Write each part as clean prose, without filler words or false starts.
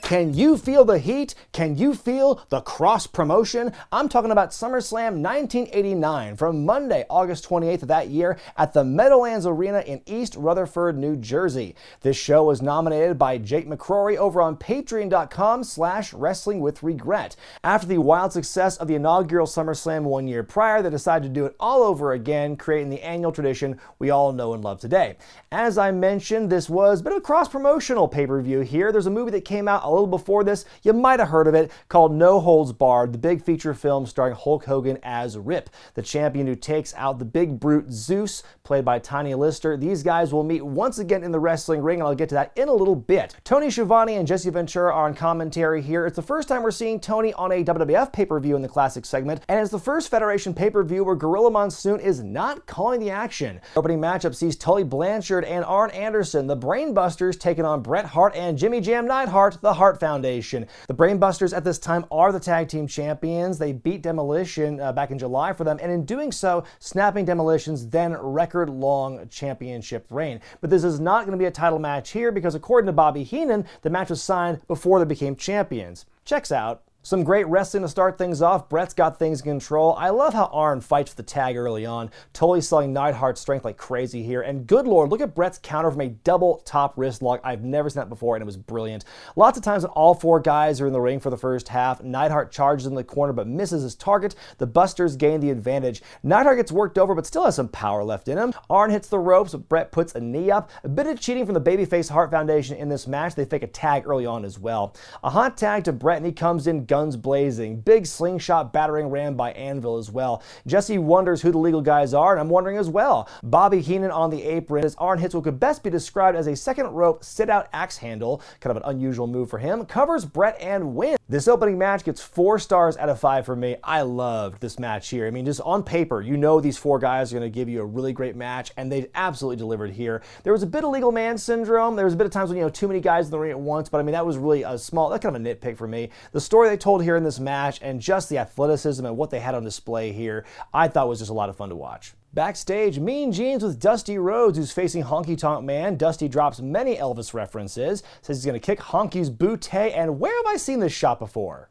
Can you feel the heat? Can you feel the cross promotion? I'm talking about SummerSlam 1989 from Monday, August 28th of that year at the Meadowlands Arena in East Rutherford, New Jersey. This show was nominated by Jake McCrory over on patreon.com/wrestlingwithregret. After the wild success of the inaugural SummerSlam 1 year prior, they decided to do it all over again, creating the annual tradition we all know and love today. As I mentioned, this was a bit of a cross-promotional pay-per-view here. There's a movie that came out a little before this, you might have heard of it, called No Holds Barred, the big feature film starring Hulk Hogan as Rip, the champion who takes out the big brute Zeus, played by Tiny Lister. These guys will meet once again in the wrestling ring, and I'll get to that in a little bit. Tony Schiavone and Jesse Ventura are on commentary here. It's the first time we're seeing Tony on a WWF pay-per-view in the classic segment, and it's the first Federation pay-per-view where Gorilla Monsoon is not calling the action. The opening matchup sees Tully Blanchard and Arn Anderson, the Brainbusters, taking on Bret Hart and Jimmy Jam Neidhart, the Hart Foundation. The Brainbusters at this time are the tag team champions. They beat Demolition back in July for them, and in doing so, snapping Demolition's then record-long championship reign. But this is not going to be a title match here because according to Bobby Heenan, the match was signed before they became champions. Checks out. Some great wrestling to start things off. Bret's got things in control. I love how Arn fights for the tag early on, totally selling Neidhart's strength like crazy here. And good lord, look at Bret's counter from a double top wrist lock. I've never seen that before, and it was brilliant. Lots of times when all four guys are in the ring for the first half, Neidhart charges in the corner but misses his target. The Busters gain the advantage. Neidhart gets worked over but still has some power left in him. Arn hits the ropes, but Bret puts a knee up. A bit of cheating from the babyface Hart Foundation in this match. They fake a tag early on as well. A hot tag to Bret, and he comes in guns blazing. Big slingshot battering ram by Anvil as well. Jesse wonders who the legal guys are, and I'm wondering as well. Bobby Heenan on the apron as Arn hits what could best be described as a second rope sit-out axe handle, kind of an unusual move for him, covers Bret and wins. This opening match gets 4 stars out of 5 for me. I loved this match here. I mean, just on paper, you know these 4 guys are going to give you a really great match, and they absolutely delivered here. There was a bit of legal man syndrome. There was a bit of times when, too many guys in the ring at once, but I mean, that was really that's kind of a nitpick for me. The story they told here in this match and just the athleticism and what they had on display here, I thought was just a lot of fun to watch. Backstage, Mean Gene's with Dusty Rhodes, who's facing Honky Tonk Man. Dusty drops many Elvis references, says he's going to kick Honky's bootay, and where have I seen this shot before?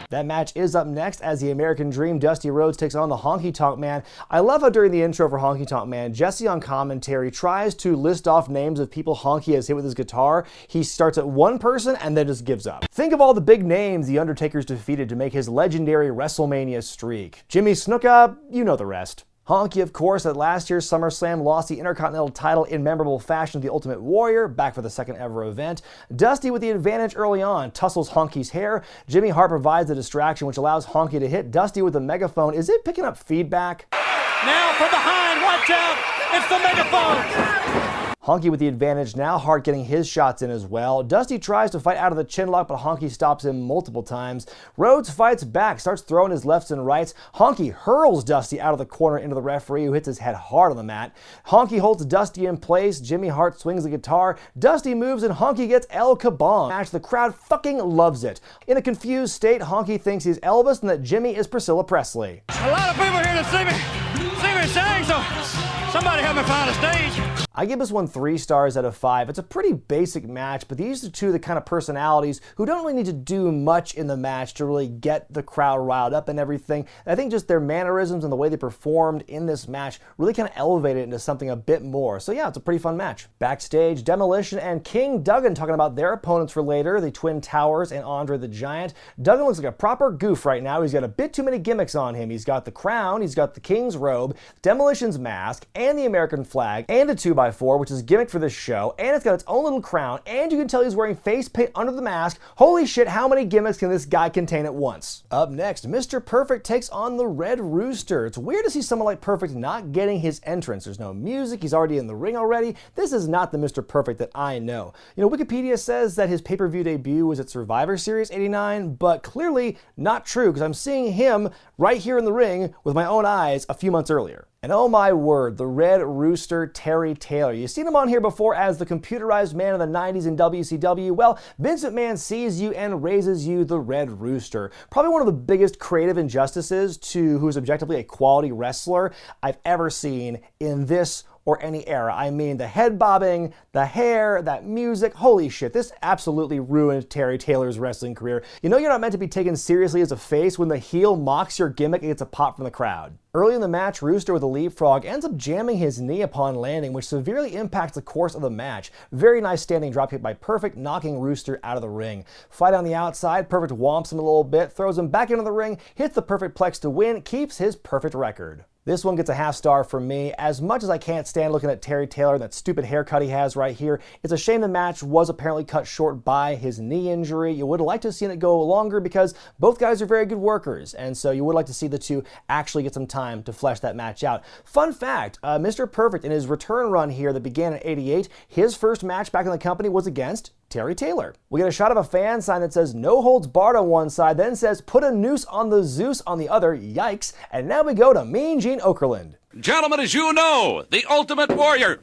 That match is up next as the American Dream Dusty Rhodes takes on the Honky Tonk Man. I love how during the intro for Honky Tonk Man, Jesse on commentary tries to list off names of people Honky has hit with his guitar. He starts at one person and then just gives up. Think of all the big names The Undertaker's defeated to make his legendary WrestleMania streak. Jimmy Snuka, you know the rest. Honky, of course, at last year's SummerSlam lost the Intercontinental title in memorable fashion to the Ultimate Warrior, back for the second ever event. Dusty with the advantage early on, tussles Honky's hair. Jimmy Hart provides the distraction, which allows Honky to hit Dusty with the megaphone. Is it picking up feedback? Now from behind, watch out! It's the megaphone! Honky with the advantage now, Hart getting his shots in as well. Dusty tries to fight out of the chinlock, but Honky stops him multiple times. Rhodes fights back, starts throwing his lefts and rights. Honky hurls Dusty out of the corner into the referee, who hits his head hard on the mat. Honky holds Dusty in place. Jimmy Hart swings the guitar. Dusty moves and Honky gets El Kabong. Match, the crowd fucking loves it. In a confused state, Honky thinks he's Elvis and that Jimmy is Priscilla Presley. A lot of people here to see me sing, so somebody help me find a stage. I give this one 3 stars out of 5. It's a pretty basic match, but these are two of the kind of personalities who don't really need to do much in the match to really get the crowd riled up and everything. I think just their mannerisms and the way they performed in this match really kind of elevated it into something a bit more. So yeah, it's a pretty fun match. Backstage, Demolition and King Duggan talking about their opponents for later, the Twin Towers and Andre the Giant. Duggan looks like a proper goof right now. He's got a bit too many gimmicks on him. He's got the crown, he's got the King's robe, Demolition's mask, and the American flag, and a 2x4, which is gimmick for this show, and it's got its own little crown, and you can tell he's wearing face paint under the mask. Holy shit, how many gimmicks can this guy contain at once? Up next, Mr. Perfect takes on the Red Rooster. It's weird to see someone like Perfect not getting his entrance. There's no music, he's already in the ring already. This is not the Mr. Perfect that I know. Wikipedia says that his pay-per-view debut was at Survivor Series 89, but clearly not true, because I'm seeing him right here in the ring with my own eyes a few months earlier. And oh my word, the Red Rooster, Terry Taylor. You've seen him on here before as the computerized man of the 90s in WCW. Well, Vince McMahon sees you and raises you the Red Rooster. Probably one of the biggest creative injustices to who's objectively a quality wrestler I've ever seen in this or any era. I mean, the head bobbing, the hair, that music, holy shit, this absolutely ruined Terry Taylor's wrestling career. You know you're not meant to be taken seriously as a face when the heel mocks your gimmick and gets a pop from the crowd. Early in the match, Rooster with a leapfrog ends up jamming his knee upon landing, which severely impacts the course of the match. Very nice standing dropkick by Perfect, knocking Rooster out of the ring. Fight on the outside, Perfect whomps him a little bit, throws him back into the ring, hits the Perfect Plex to win, keeps his perfect record. This one gets a half star from me. As much as I can't stand looking at Terry Taylor and that stupid haircut he has right here, it's a shame the match was apparently cut short by his knee injury. You would have liked to have seen it go longer because both guys are very good workers, and so you would like to see the two actually get some time to flesh that match out. Fun fact, Mr. Perfect in his return run here that began in '88, his first match back in the company was against Terry Taylor. We get a shot of a fan sign that says "No holds barred" on one side, then says "Put a noose on the Zeus" on the other, yikes, and now we go to Mean Gene Okerlund. Gentlemen, as you know, the Ultimate Warrior.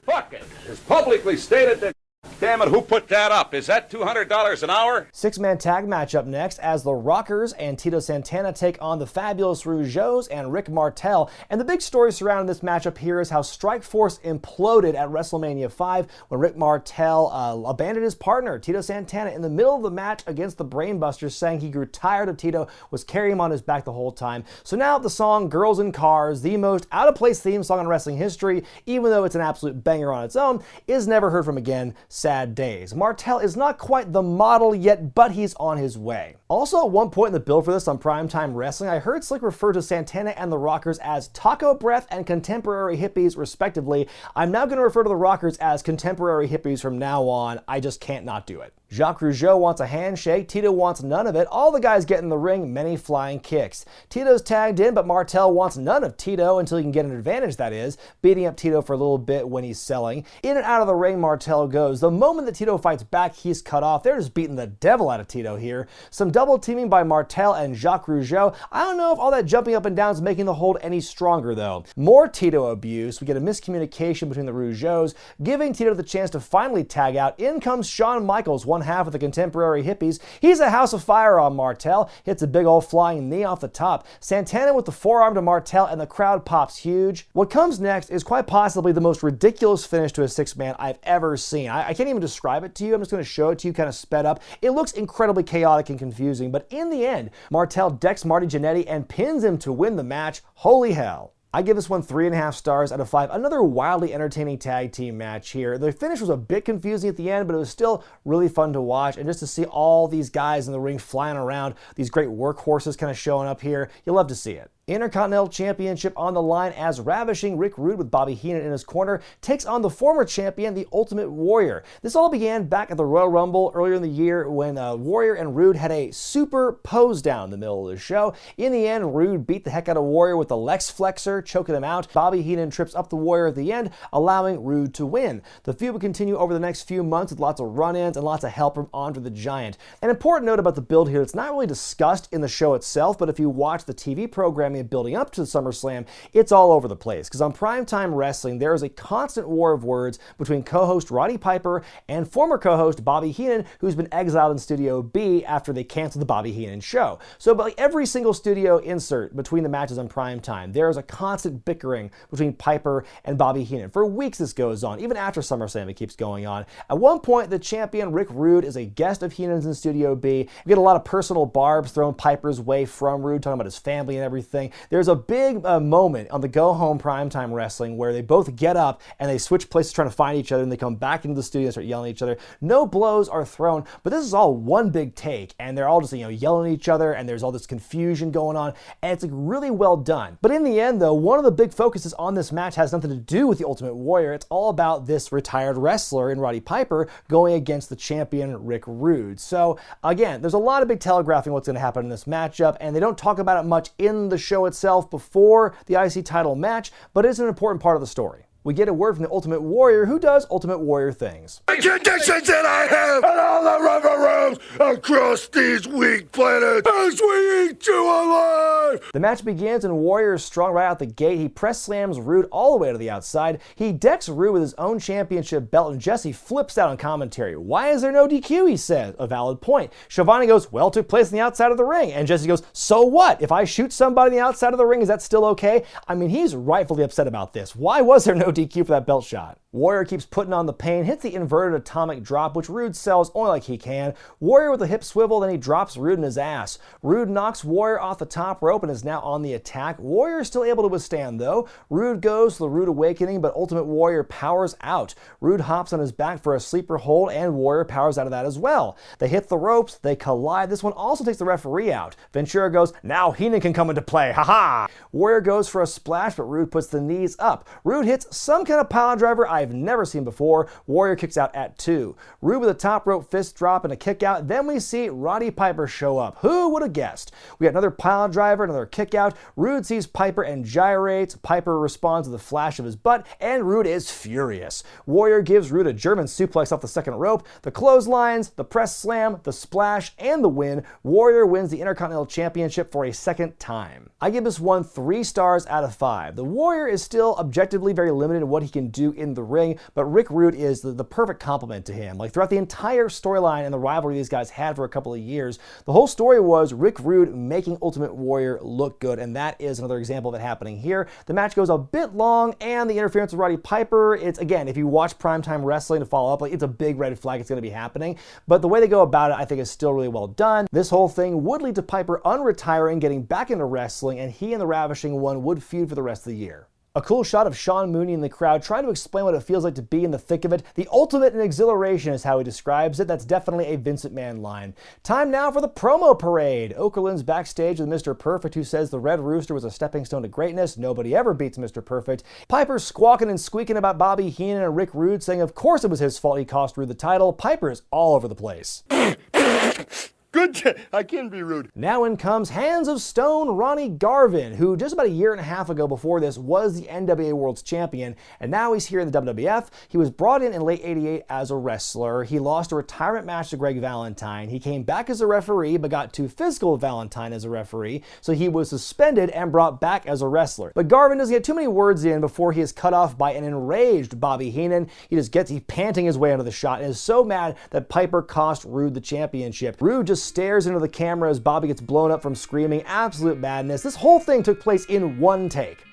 Fuck it. It's publicly stated that. Damn it, who put that up? Is that $200 an hour? Six-man tag match up next as the Rockers and Tito Santana take on the Fabulous Rougeaus and Rick Martel. And the big story surrounding this matchup here is how Strikeforce imploded at WrestleMania 5 when Rick Martel abandoned his partner, Tito Santana, in the middle of the match against the Brainbusters, saying he grew tired of Tito, was carrying him on his back the whole time. So now the song Girls in Cars, the most out-of-place theme song in wrestling history, even though it's an absolute banger on its own, is never heard from again. Sad days. Martel is not quite the model yet, but he's on his way. Also, at one point in the build for this on Primetime Wrestling, I heard Slick refer to Santana and the Rockers as Taco Breath and Contemporary Hippies, respectively. I'm now going to refer to the Rockers as Contemporary Hippies from now on. I just can't not do it. Jacques Rougeau wants a handshake. Tito wants none of it. All the guys get in the ring, many flying kicks. Tito's tagged in, but Martel wants none of Tito until he can get an advantage, that is, beating up Tito for a little bit when he's selling. In and out of the ring, Martel goes. The moment that Tito fights back, he's cut off. They're just beating the devil out of Tito here. Some double teaming by Martel and Jacques Rougeau. I don't know if all that jumping up and down is making the hold any stronger, though. More Tito abuse. We get a miscommunication between the Rougeaus, giving Tito the chance to finally tag out. In comes Shawn Michaels, one half of the Contemporary Hippies. He's a house of fire on Martel. Hits a big old flying knee off the top. Santana with the forearm to Martel, and the crowd pops huge. What comes next is quite possibly the most ridiculous finish to a six-man I've ever seen. I can't even describe it to you. I'm just going to show it to you kind of sped up. It looks incredibly chaotic and confusing, but in the end, Martel decks Marty Jannetty and pins him to win the match. Holy hell. I give this one 3.5 stars out of 5. Another wildly entertaining tag team match here. The finish was a bit confusing at the end, but it was still really fun to watch. And just to see all these guys in the ring flying around, these great workhorses kind of showing up here, you love to see it. Intercontinental Championship on the line as ravishing Rick Rude with Bobby Heenan in his corner takes on the former champion, the Ultimate Warrior. This all began back at the Royal Rumble earlier in the year when Warrior and Rude had a super pose down in the middle of the show. In the end, Rude beat the heck out of Warrior with the Lex Flexor, choking him out. Bobby Heenan trips up the Warrior at the end, allowing Rude to win. The feud will continue over the next few months with lots of run-ins and lots of help from Andre the Giant. An important note about the build here, it's not really discussed in the show itself, but if you watch the TV programming building up to the SummerSlam, it's all over the place. Because on Primetime Wrestling, there is a constant war of words between co-host Roddy Piper and former co-host Bobby Heenan, who's been exiled in Studio B after they canceled the Bobby Heenan show. So, but like every single studio insert between the matches on Primetime, there is a constant bickering between Piper and Bobby Heenan. For weeks this goes on. Even after SummerSlam, it keeps going on. At one point, the champion Rick Rude is a guest of Heenan's in Studio B. We get a lot of personal barbs thrown Piper's way from Rude, talking about his family and everything. There's a big moment on the Go Home Primetime Wrestling where they both get up and they switch places trying to find each other, and they come back into the studio and start yelling at each other. No blows are thrown, but this is all one big take, and they're all just yelling at each other, and there's all this confusion going on, and it's really well done. But in the end, though, one of the big focuses on this match has nothing to do with the Ultimate Warrior. It's all about this retired wrestler in Roddy Piper going against the champion Rick Rude. So again, there's a lot of big telegraphing what's going to happen in this matchup, and they don't talk about it much in the show itself before the IC title match, but it's an important part of the story. We get a word from the Ultimate Warrior, who does Ultimate Warrior things. The conditions that I have and all the rubber rooms across these weak planets as we eat you alive. The match begins and Warrior is strong right out the gate. He press slams Rude all the way to the outside. He decks Rude with his own championship belt, and Jesse flips out on commentary. Why is there no DQ, he says. A valid point. Schiavone goes, well, it took place on the outside of the ring. And Jesse goes, so what? If I shoot somebody on the outside of the ring, is that still okay? I mean, he's rightfully upset about this. Why was there no DQ for that belt shot. Warrior keeps putting on the pain, hits the inverted atomic drop, which Rude sells only like he can. Warrior with a hip swivel, then he drops Rude in his ass. Rude knocks Warrior off the top rope and is now on the attack. Warrior is still able to withstand though. Rude goes for the Rude Awakening, but Ultimate Warrior powers out. Rude hops on his back for a sleeper hold, and Warrior powers out of that as well. They hit the ropes, they collide. This one also takes the referee out. Ventura goes, now Heenan can come into play, haha! Warrior goes for a splash, but Rude puts the knees up. Rude hits some kind of pile driver I've never seen before. Warrior kicks out at 2. Rude with a top rope fist drop and a kick out. Then we see Roddy Piper show up. Who would have guessed? We got another pile driver, another kick out. Rude sees Piper and gyrates. Piper responds with a flash of his butt, and Rude is furious. Warrior gives Rude a German suplex off the second rope. The clotheslines, the press slam, the splash, and the win. Warrior wins the Intercontinental Championship for a second time. I give this one 3 stars out of 5. The Warrior is still objectively very limited in what he can do in the ring, but Rick Rude is the perfect complement to him. Like throughout the entire storyline and the rivalry these guys had for a couple of years, the whole story was Rick Rude making Ultimate Warrior look good, and that is another example of it happening here. The match goes a bit long, and the interference with Roddy Piper, it's, again, if you watch Primetime Wrestling to follow up, like, it's a big red flag, it's going to be happening, but the way they go about it I think is still really well done. This whole thing would lead to Piper unretiring, getting back into wrestling, and he and the Ravishing One would feud for the rest of the year. A cool shot of Sean Mooney in the crowd trying to explain what it feels like to be in the thick of it. The ultimate in exhilaration is how he describes it. That's definitely a Vincent Mann line. Time now for the promo parade. Okerlund's backstage with Mr. Perfect, who says the Red Rooster was a stepping stone to greatness. Nobody ever beats Mr. Perfect. Piper squawking and squeaking about Bobby Heenan and Rick Rude, saying of course it was his fault he cost Rude the title. Piper is all over the place. Good. I can be rude. Now in comes Hands of Stone Ronnie Garvin, who just about a year and a half ago before this was the NWA World's Champion, and now he's here in the WWF. He was brought in late '88 as a wrestler. He lost a retirement match to Greg Valentine. He came back as a referee, but got too physical with Valentine as a referee, so he was suspended and brought back as a wrestler. But Garvin doesn't get too many words in before he is cut off by an enraged Bobby Heenan. He's panting his way under the shot and is so mad that Piper cost Rude the championship. Rude just stares into the camera as Bobby gets blown up from screaming. Absolute madness. This whole thing took place in one take.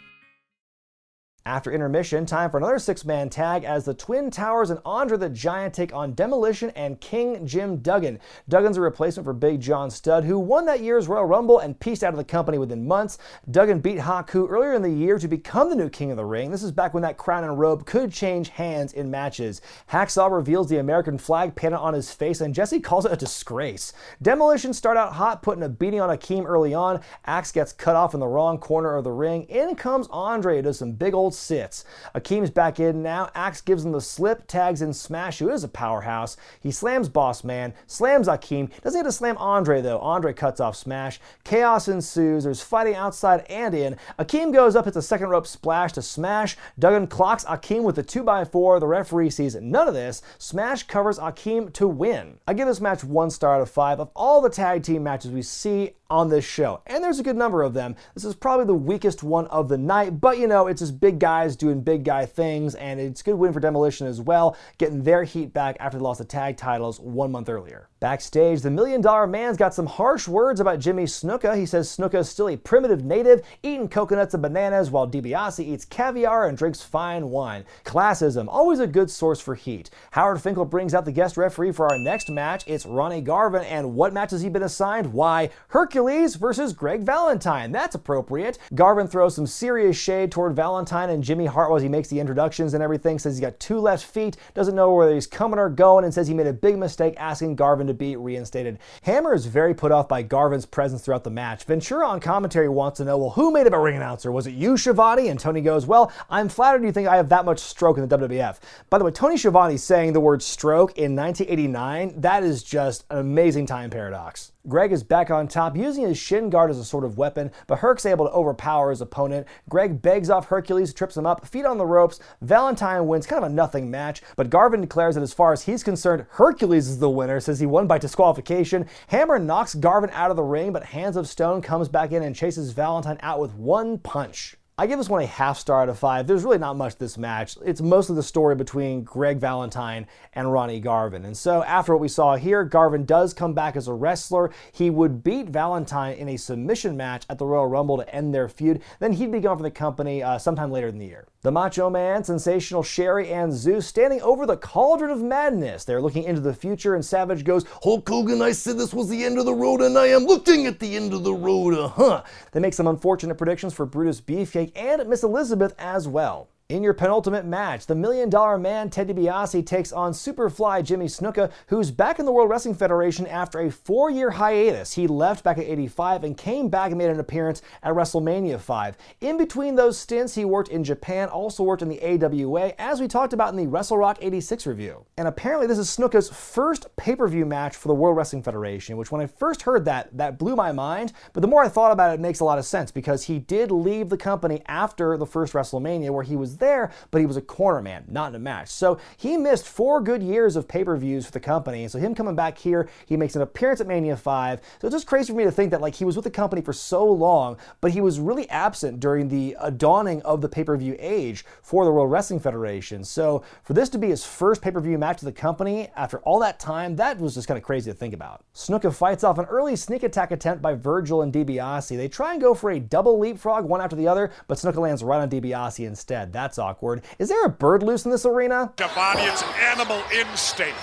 After intermission, time for another 6-man tag as the Twin Towers and Andre the Giant take on Demolition and King Jim Duggan. Duggan's a replacement for Big John Studd, who won that year's Royal Rumble and pieced out of the company within months. Duggan beat Haku earlier in the year to become the new King of the Ring. This is back when that crown and robe could change hands in matches. Hacksaw reveals the American flag painted on his face, and Jesse calls it a disgrace. Demolition start out hot, putting a beating on Akeem early on. Axe gets cut off in the wrong corner of the ring. In comes Andre, who does some big old sits. Akeem's back in now. Axe gives him the slip, tags in Smash, who is a powerhouse. He slams Boss Man, slams Akeem. Doesn't get to slam Andre though. Andre cuts off Smash. Chaos ensues. There's fighting outside and in. Akeem goes up, hits a second rope splash to Smash. Duggan clocks Akeem with the 2x4. The referee sees none of this. Smash covers Akeem to win. I give this match 1 star out of 5. Of all the tag team matches we see on this show, and there's a good number of them, this is probably the weakest one of the night, but you know, it's just big guys doing big guy things, and it's a good win for Demolition as well, getting their heat back after they lost the tag titles 1 month earlier. Backstage, the $1 Million Man's got some harsh words about Jimmy Snuka. He says Snuka is still a primitive native, eating coconuts and bananas while DiBiase eats caviar and drinks fine wine. Classism, always a good source for heat. Howard Finkel brings out the guest referee for our next match. It's Ronnie Garvin, and what match has he been assigned? Why, Hercules versus Greg Valentine. That's appropriate. Garvin throws some serious shade toward Valentine and Jimmy Hart as he makes the introductions and everything, says he's got 2 left feet, doesn't know whether he's coming or going, and says he made a big mistake asking Garvin to be reinstated. Hammer is very put off by Garvin's presence throughout the match. Ventura on commentary wants to know, well, who made him a ring announcer? Was it you, Schiavone? And Tony goes, well, I'm flattered you think I have that much stroke in the WWF. By the way, Tony Schiavone saying the word stroke in 1989, that is just an amazing time paradox. Greg is back on top, using his shin guard as a sort of weapon, but Herc's able to overpower his opponent. Greg begs off Hercules, trips him up, feet on the ropes. Valentine wins kind of a nothing match, but Garvin declares that as far as he's concerned, Hercules is the winner, says he won by disqualification. Hammer knocks Garvin out of the ring, but Hands of Stone comes back in and chases Valentine out with 1 punch. I give this one a half star out of 5. There's really not much to this match. It's mostly the story between Greg Valentine and Ronnie Garvin. And so after what we saw here, Garvin does come back as a wrestler. He would beat Valentine in a submission match at the Royal Rumble to end their feud. Then he'd be gone from the company sometime later in the year. The Macho Man, Sensational Sherri, and Zeus standing over the Cauldron of Madness. They're looking into the future, and Savage goes, "Hulk Hogan, I said this was the end of the road, and I am looking at the end of the road, They make some unfortunate predictions for Brutus Beefcake and Miss Elizabeth as well. In your penultimate match, the $1 Million Man Ted DiBiase takes on Superfly Jimmy Snuka, who's back in the World Wrestling Federation after a 4-year hiatus. He left back at 85 and came back and made an appearance at WrestleMania 5. In between those stints, he worked in Japan, also worked in the AWA, as we talked about in the WrestleRock 86 review. And apparently this is Snuka's first pay-per-view match for the World Wrestling Federation, which when I first heard that blew my mind, but the more I thought about it, it makes a lot of sense because he did leave the company after the first WrestleMania where he was there, but he was a corner man, not in a match. So he missed 4 good years of pay-per-views for the company. So him coming back here, he makes an appearance at Mania 5. So it's just crazy for me to think that he was with the company for so long, but he was really absent during the dawning of the pay-per-view age for the World Wrestling Federation. So for this to be his first pay-per-view match to the company after all that time, that was just kind of crazy to think about. Snuka fights off an early sneak attack attempt by Virgil and DiBiase. They try and go for a double leapfrog, one after the other, but Snuka lands right on DiBiase instead. That's awkward. Is there a bird loose in this arena? Giovanni, it's animal instinct.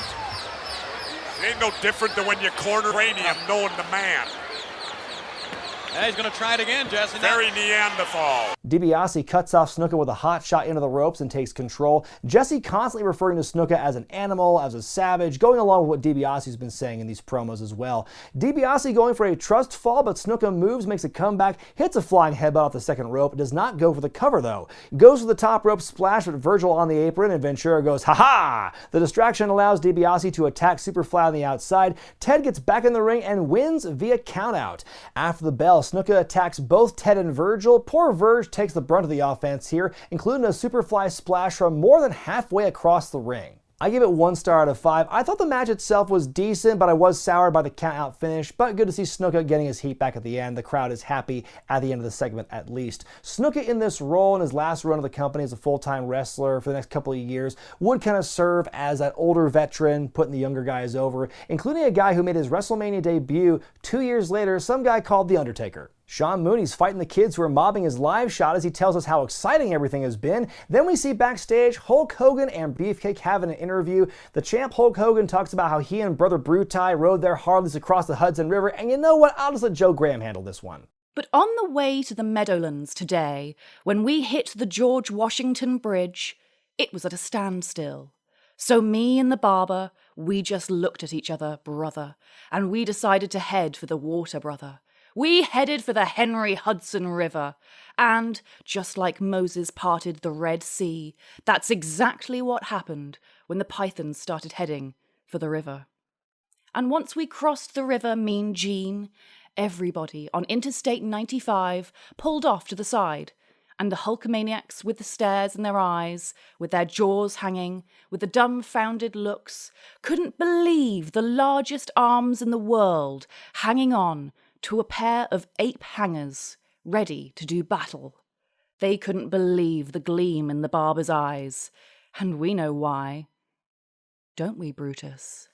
It ain't no different than when you corner cranium knowing the man. Yeah, he's going to try it again, Jesse. Very Neanderthal. DiBiase cuts off Snuka with a hot shot into the ropes and takes control. Jesse constantly referring to Snuka as an animal, as a savage, going along with what DiBiase's been saying in these promos as well. DiBiase going for a trust fall, but Snuka moves, makes a comeback, hits a flying headbutt off the second rope, does not go for the cover though. Goes for the top rope splash with Virgil on the apron, and Ventura goes, "Ha-ha!" The distraction allows DiBiase to attack Superfly on the outside. Ted gets back in the ring and wins via countout. After the bell, Snuka attacks both Ted and Virgil. Poor Virg takes the brunt of the offense here, including a Superfly splash from more than halfway across the ring. I give it 1 star out of 5. I thought the match itself was decent, but I was soured by the count-out finish. But good to see Snuka getting his heat back at the end. The crowd is happy at the end of the segment at least. Snuka in this role in his last run of the company as a full-time wrestler for the next couple of years would kind of serve as that older veteran, putting the younger guys over, including a guy who made his WrestleMania debut 2 years later, some guy called The Undertaker. Sean Mooney's fighting the kids who are mobbing his live shot as he tells us how exciting everything has been. Then we see backstage Hulk Hogan and Beefcake having an interview. The champ Hulk Hogan talks about how he and Brother Brutai rode their Harleys across the Hudson River, and you know what? I'll just let Joe Graham handle this one. But on the way to the Meadowlands today, when we hit the George Washington Bridge, it was at a standstill. So me and the barber, we just looked at each other, brother, and we decided to head for the water, brother. We headed for the Henry Hudson River, and just like Moses parted the Red Sea, that's exactly what happened when the Pythons started heading for the river. And once we crossed the river, Mean Gene, everybody on Interstate 95 pulled off to the side, and the Hulkamaniacs with the stares in their eyes, with their jaws hanging, with the dumbfounded looks, couldn't believe the largest arms in the world hanging on to a pair of ape hangers, ready to do battle. They couldn't believe the gleam in the barber's eyes, and we know why. Don't we, Brutus?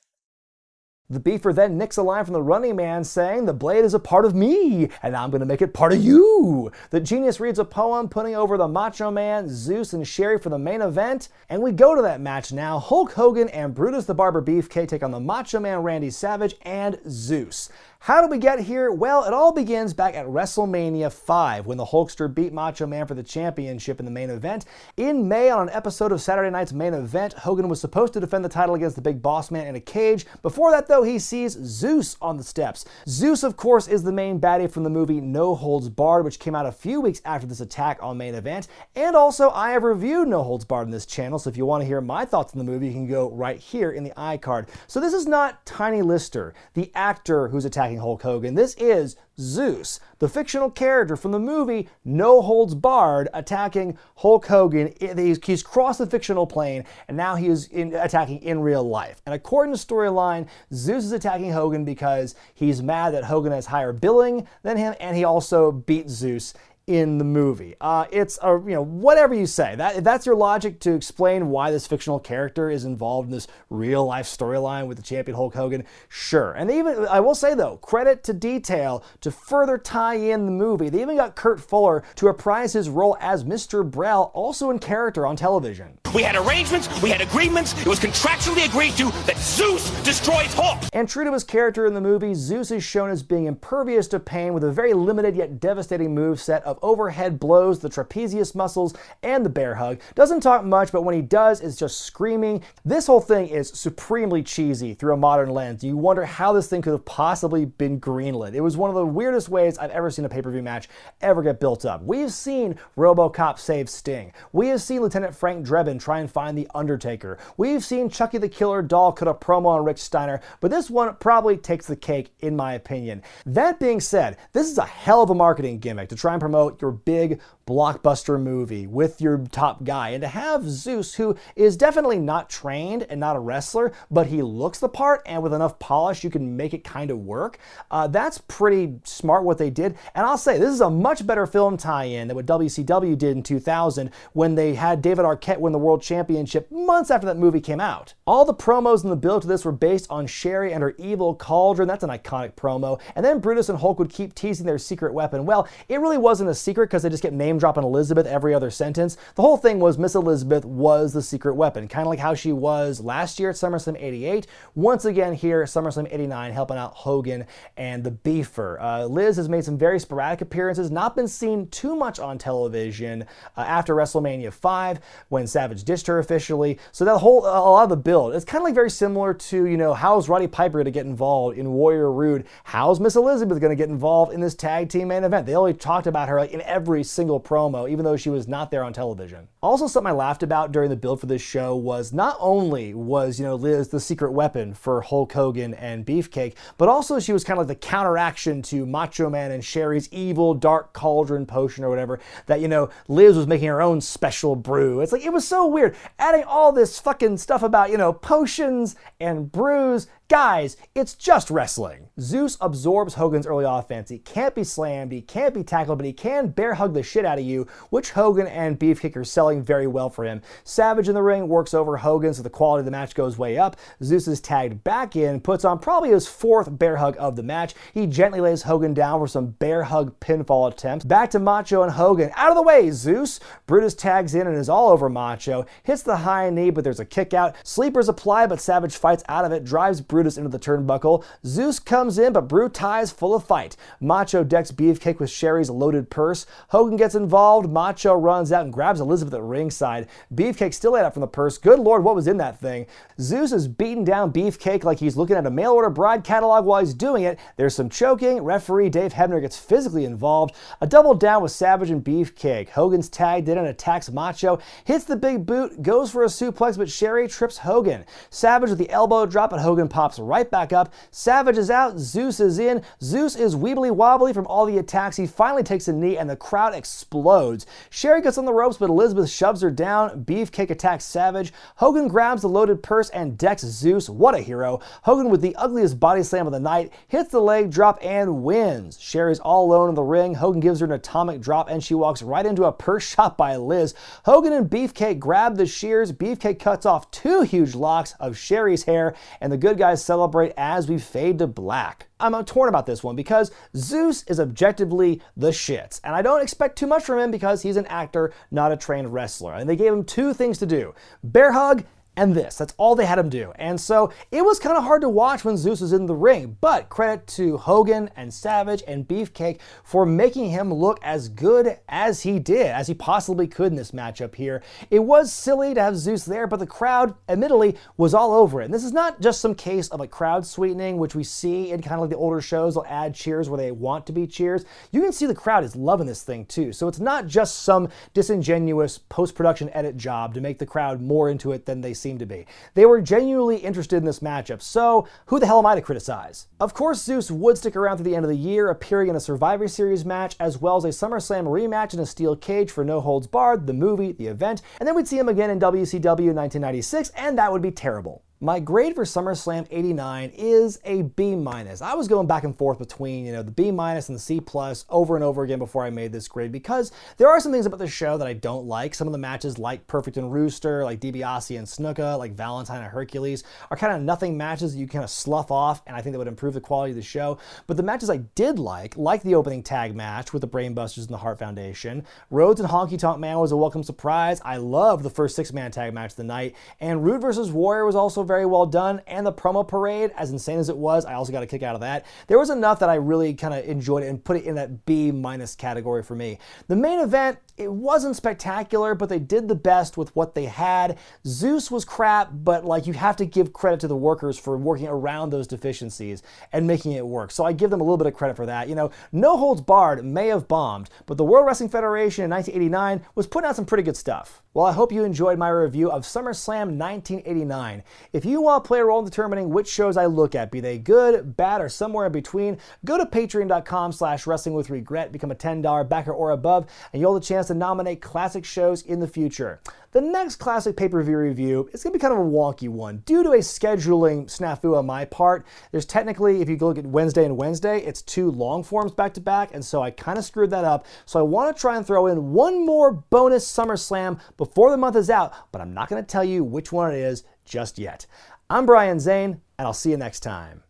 The Beefer then nicks a line from the Running Man saying, "The blade is a part of me, and I'm going to make it part of you." The Genius reads a poem putting over the Macho Man, Zeus, and Sherri for the main event, and we go to that match now. Hulk Hogan and Brutus the Barber Beefcake take on the Macho Man Randy Savage and Zeus. How did we get here? Well, it all begins back at WrestleMania 5 when the Hulkster beat Macho Man for the championship in the main event. In May, on an episode of Saturday Night's Main Event, Hogan was supposed to defend the title against the Big Boss Man in a cage. Before that, though, he sees Zeus on the steps. Zeus, of course, is the main baddie from the movie No Holds Barred, which came out a few weeks after this attack on Main Event. And also, I have reviewed No Holds Barred on this channel, so if you want to hear my thoughts on the movie, you can go right here in the iCard. So this is not Tiny Lister, the actor who's attacking Hulk Hogan. This is Zeus, the fictional character from the movie No Holds Barred, attacking Hulk Hogan. He's crossed the fictional plane, and now he is attacking in real life. And according to storyline, Zeus is attacking Hogan because he's mad that Hogan has higher billing than him, and he also beat Zeus in the movie. It's a, whatever you say. That's your logic to explain why this fictional character is involved in this real life storyline with the champion Hulk Hogan. Sure. And they even, I will say though, credit to detail to further tie in the movie. They even got Kurt Fuller to reprise his role as Mr. Brell, also in character on television. We had arrangements, we had agreements, it was contractually agreed to that Zeus destroys Hulk. And true to his character in the movie, Zeus is shown as being impervious to pain with a very limited yet devastating moveset of overhead blows, the trapezius muscles, and the bear hug. Doesn't talk much, but when he does, it's just screaming. This whole thing is supremely cheesy through a modern lens. You wonder how this thing could have possibly been greenlit. It was one of the weirdest ways I've ever seen a pay-per-view match ever get built up. We've seen RoboCop save Sting. We have seen Lieutenant Frank Drebin try and find The Undertaker. We've seen Chucky the Killer Doll cut a promo on Rick Steiner, but this one probably takes the cake in my opinion. That being said, this is a hell of a marketing gimmick to try and promote your big blockbuster movie with your top guy, and to have Zeus, who is definitely not trained and not a wrestler, but he looks the part, and with enough polish you can make it kind of work. That's pretty smart what they did, and I'll say this is a much better film tie-in than what WCW did in 2000 when they had David Arquette win the World Championship months after that movie came out. All the promos in the build to this were based on Sherri and her evil cauldron. That's an iconic promo. And then Brutus and Hulk would keep teasing their secret weapon. Well, it really wasn't a secret because they just kept name-dropping Elizabeth every other sentence. The whole thing was Miss Elizabeth was the secret weapon, kind of like how she was last year at SummerSlam 88. Once again here at SummerSlam 89, helping out Hogan and the Beefer. Liz has made some very sporadic appearances, not been seen too much on television after WrestleMania 5 when Savage ditched her officially. So that a lot of the build, it's kind of like very similar to, how's Roddy Piper to get involved in Warrior Rude? How's Miss Elizabeth going to get involved in this tag team main event? They only talked about her in every single promo, even though she was not there on television. Also, something I laughed about during the build for this show was not only was, Liz the secret weapon for Hulk Hogan and Beefcake, but also she was kind of like the counteraction to Macho Man and Sherri's evil dark cauldron potion or whatever that, Liz was making her own special brew. It's like, it was so weird. Adding all this fucking stuff about, potions and brews. Guys, it's just wrestling. Zeus absorbs Hogan's early offense. He can't be slammed, he can't be tackled, but he can bear hug the shit out of you, which Hogan and Beefcake are selling very well for him. Savage in the ring works over Hogan, so the quality of the match goes way up. Zeus is tagged back in, puts on probably his fourth bear hug of the match. He gently lays Hogan down for some bear hug pinfall attempts. Back to Macho and Hogan. Out of the way, Zeus! Brutus tags in and is all over Macho. Hits the high knee, but there's a kick out. Sleepers apply, but Savage fights out of it, drives Brutus into the turnbuckle. Zeus comes in, but Brew ties full of fight. Macho decks Beefcake with Sherri's loaded purse. Hogan gets involved. Macho runs out and grabs Elizabeth at ringside. Beefcake still laid out from the purse. Good lord, what was in that thing? Zeus is beating down Beefcake like he's looking at a mail-order bride catalog while he's doing it. There's some choking. Referee Dave Hebner gets physically involved. A double down with Savage and Beefcake. Hogan's tagged in and attacks Macho. Hits the big boot, goes for a suplex, but Sherri trips Hogan. Savage with the elbow drop, and Hogan pops right back up. Savage is out, Zeus is in. Zeus is weebly wobbly from all the attacks. He finally takes a knee and the crowd explodes. Sherri gets on the ropes, but Elizabeth shoves her down. Beefcake attacks Savage. Hogan grabs the loaded purse and decks Zeus. What a hero. Hogan with the ugliest body slam of the night, hits the leg drop and wins. Sherri's all alone in the ring. Hogan gives her an atomic drop and she walks right into a purse shot by Liz. Hogan and Beefcake grab the shears. Beefcake cuts off two huge locks of Sherri's hair, and the good guys celebrate as we fade to black. I'm torn about this one because Zeus is objectively the shits, and I don't expect too much from him because he's an actor, not a trained wrestler. And they gave him two things to do: bear hug and this. That's all they had him do. And so it was kind of hard to watch when Zeus was in the ring, but credit to Hogan and Savage and Beefcake for making him look as good as he did, as he possibly could in this matchup here. It was silly to have Zeus there, but the crowd, admittedly, was all over it. And this is not just some case of a crowd sweetening, which we see in kind of like the older shows. They'll add cheers where they want to be cheers. You can see the crowd is loving this thing too. So it's not just some disingenuous post-production edit job to make the crowd more into it than they seem to be. They were genuinely interested in this matchup, so who the hell am I to criticize? Of course, Zeus would stick around through the end of the year, appearing in a Survivor Series match, as well as a SummerSlam rematch in a steel cage for No Holds Barred, the movie, the event, and then we'd see him again in WCW in 1996, and that would be terrible. My grade for SummerSlam 89 is a B-. I was going back and forth between, the B- and the C+ over and over again before I made this grade because there are some things about the show that I don't like. Some of the matches like Perfect and Rooster, like DiBiase and Snuka, like Valentine and Hercules are kind of nothing matches that you kind of slough off, and I think that would improve the quality of the show. But the matches I did like the opening tag match with the Brainbusters and the Hart Foundation. Rhodes and Honky Tonk Man was a welcome surprise. I loved the first 6-man tag match of the night, and Rude vs. Warrior was also very well done, and the promo parade, as insane as it was, I also got a kick out of that. There was enough that I really kind of enjoyed it and put it in that B- category for me. The main event, it wasn't spectacular, but they did the best with what they had. Zeus was crap, but you have to give credit to the workers for working around those deficiencies and making it work. So I give them a little bit of credit for that. No Holds Barred may have bombed, but the World Wrestling Federation in 1989 was putting out some pretty good stuff. Well, I hope you enjoyed my review of SummerSlam 1989. If you want to play a role in determining which shows I look at, be they good, bad, or somewhere in between, go to patreon.com/wrestlingwithregret, become a $10 backer or above, and you'll have the chance to nominate classic shows in the future. The next classic pay-per-view review is going to be kind of a wonky one due to a scheduling snafu on my part. There's technically, if you look at Wednesday and Wednesday, it's 2 long forms back-to-back, and so I kind of screwed that up. So I want to try and throw in one more bonus SummerSlam before the month is out, but I'm not going to tell you which one it is just yet. I'm Brian Zane, and I'll see you next time.